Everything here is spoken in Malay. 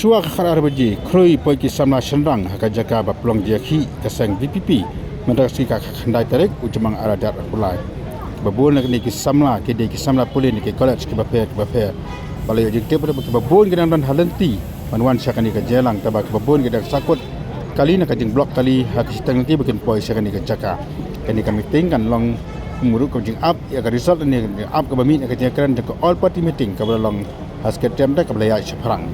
Sua khara arbaji kroi poi ki samla shenrang haka jaka ba plong jaki kasang VPP mendaksi ka khandai tarik ujamang aradat pulai babon nak ni ki samla ke de ki samla pulin ki college ki bape balai jikte pada babon ki dan halenti manwan syakani ka jelang tabak babon ki dak sakut kali nak jing blok kali hak sitang nanti bikin poi syakani ka jaka kani kami tingkan long muruk ka jing up ya ka result ni up ka bami ka jakaran ka all party meeting ka long hasket tem dak ka balai syapharang